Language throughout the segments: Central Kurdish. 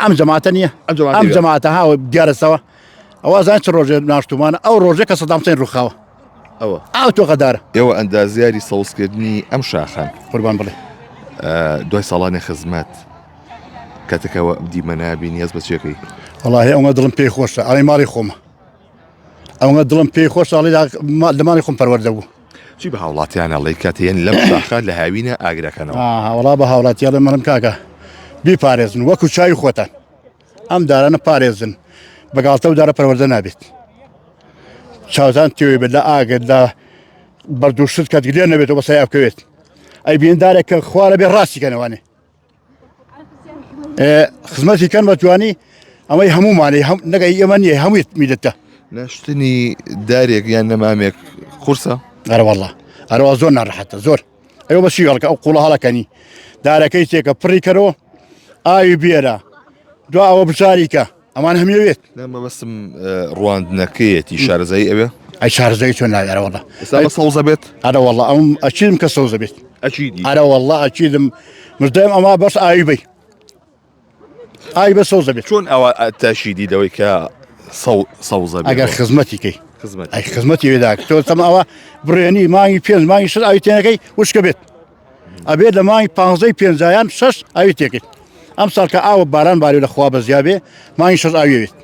ئەم جەماعەتە ئەم جەماعەتە هاوە دیارە سەوە ئەوە زان چ ڕۆژێ ناشتومانە ئەو ڕۆژێ کە سەدام حوسێن ڕووخاوە ئەو تۆقەدارە ئێوە ئەندازیاری سەوزکردنی ئەم شاخان قوربان بڵێ دوای ساڵانی خزمەت کاتێکەوە دیمە نابینی هەز بە چێکەی وەڵاهی ئەوە دڵم پێی خۆشە ئەڵێ ماڵی خۆمە ئەوە دڵم پێی خۆش ئەڵێ لە ماڵی خۆم پەروەردە بوو چی بە هاوڵاتیانە لەی کاتێن لەم شاخان لە هاوینە ئاگرەکەنەوە وەڵا بە هاوڵاتیانە مەڵم کاکە بیپارێزن وەکو چاوی خۆتان ئەم دارانە پارێزن بەگاڵتە و دارە پەروەردە نابێت چاوتان تێوێ بێت لە ئاگرت لە بەردووشت کە گرێ نەبێتەوە بە سایە بکەوێت ئەی بێندارێک کە خوارە بێ ڕاستی کەنەوانێ خزمەتی کەن بە توانی ئەمەی هەمومانەی نەگەی ئێمە نییە هەمووی میدەتە ناشتنی دارێک یان نەمامێک قورسە ئەرەوەڵڵا ئەرەوە زۆر ناڕەحەتە زۆر ئەوە بەشی هەڵکە ئەو قوڵە هەڵەکەنی دارەکەی تێکە پڕی کەرەوە ئاوی بێرە دو ئەوە بچاریکە ئەمان هەمیەوێت نامە بەسم ڕواندنەکەیەتی شارزایی ئەوێ ئەی شارزەی چۆن ناوێرەوەڵە ئێستا بە سەوزە بێت ئەرەوەڵڵا ئەم ئەچیدم کە سەوزە بێت ئەچیدی ئەرەوەڵڵا ئەچیدم مردەم ئەما بەس ئاوی بی ئاوی بە سەوزە بێت چۆن ئەوە تاشیدی دەوەی کە سەوزە بێت ئەگەر خزمەتیکەی خزمەت ئەی خزمەتی وێدا تۆ تەمە ئەوە بڕێنی مانگی پێنج مانگی شش ئاوی تێنەکەی وشکە بێت ئەبێت لە مانگی پانزەی پێنجایان شش ئاوی تێکەیت ئەم ساڵ کە ئاوە باران باری لە خوا بەزیا بێ مانگی شش ئاوی بێت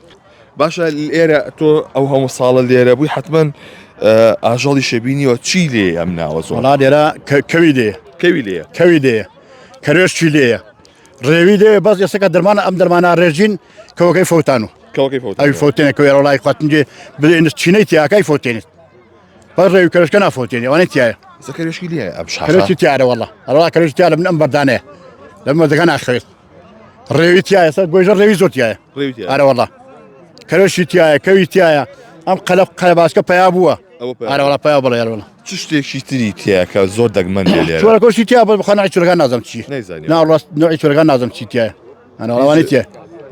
باشە ئێرە تۆ ئەو هەموو ساڵە لێرە بووی حتمما ئاژەڵی شەبینیەوە چی لێ ئەم ناوە زۆر وڵا لێرە کەوی لێە کەوی لێە کەوی لێە کەرێشی لێیە ڕێوی لێ بەس ئێستا کە دەرمانە ئەم دەرمانە ڕێژین کەوەکەی فەوتان و کەوەکەی فەوت ئەوی فەوتێنە کەوێرە وڵای خواتنجێ بدێن چینەی تیاکای فەوتێنێت بەس ڕێوی کەرشکە نافۆتێنێ ئەوانەی تایە زەکەرێشکی لێ ئەم کەرێکی تیارە وەڵا ئەڵا کەرێکی تیارە من ئەم بەردانەیە لەم مەردەکە ناخەوێت ڕێوی تایە سەر گۆیژە ڕێوی زۆر تایە ئارە وەڵا کەرێشی تایە کەوی تایە ئەم قەلەباسکە پیا بووە ئارە وەڵا پیا بڵێ وەڵا چ شتێکی تری تایە کە زۆر دەگمەن لێ چۆرە کۆشی تیا بە بخوا ناوی چۆرەکان نازەم چی ناوەڕاست نوعی چۆرەکان نازەم چی تایە ئەنە وەڵاوانی تایە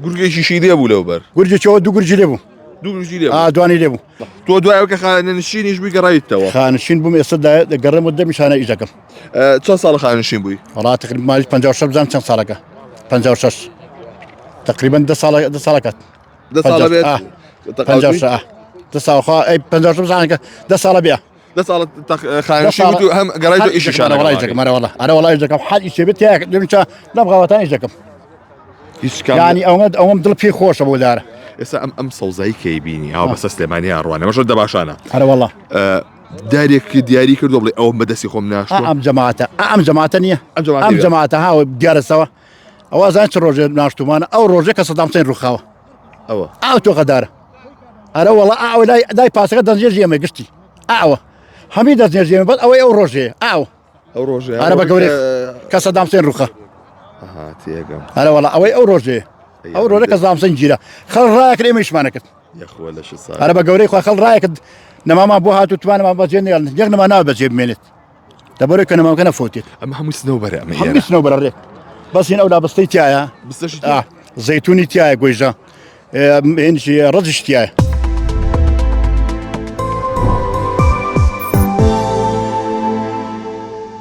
گورگێکیشی لێ بوو لەوبەر گورجێکەوە دوو گورجی لێ بوو دوو گورجی لێ دوانی لێ بوو تۆ دوایەوە کە خانەنشینیش بووی گەڕایتەوە خانشین بووم ئێستا دەگەڕێم و دەمیشانە ئیشەکەم چەند ساڵە خانشین بووی وڵات تقریبا مالی 56 بزانم چەند ساڵەکە 56 تقریبا 10 ساڵەکەت 10 ساڵە بێت 56 10 ساڵخوا ئەی 56 بزانکە 10 ساڵە بێ 10 ساڵە خانشین بوو هەم گەڕایتەوە ئیشیشانە وڵای ئیشەکەم ئەرە وڵای ئیشەکەم حال ئیشێ بێت تایە دەمیچە لەم غاوەتان ئیشەکەم یعنی ئەوەم دڵ پێی خۆشە بۆ دارە ئێستا ئەم سەوزایی کەی بینی هاو بەسە سلێمانی ئاڕوانە مەشە دەباشانە ئەرە وەڵا دارێک دیاری کردو بڵێ ئەوم بەدەستی خۆم ناشتووە ئەم جەماعەتە نییە ئەم جەماعەتە هاوە دیارە سەوە ئەوە زان چ ڕۆژێ ناشتومانە ئەو ڕۆژێ کە سەدام حوسێن ڕووخاوە ئەو تۆقەدارە ئەرە وەڵا ئاوە لای پاسەکە دەستنێژی ئەمە گشتی ئاوە هەمی دەستنێژی ئەمە بەس ئەوەی ئەو ڕۆژەیە ئەو ڕۆژێ ئەرە بە گەورەی کە سەدام حوسێن ڕووخا ئەرە وەڵا ئەوەی ئەو ڕۆژەیە ئەو ڕۆژە کە سەدام حوسێن گیرە خەڵ ڕایەکرد ئێمەیشمانە کرد ئەرە بە گەورەی خوا خەڵ ڕایەکرد نەمامان بۆ هاتو توانمان بەجێ نێڵن یەک نەما ناوە بەجێ بمێنێت دەبەرەوەی کە نەماکە نەفۆتێت ئەمە هەمووی سنەوبەرە هەمووی سنەوبەرە ڕێک بەس هێن ئەو لابەستەی تایە زەیتونی تایە گۆیژە ڕەجش تایە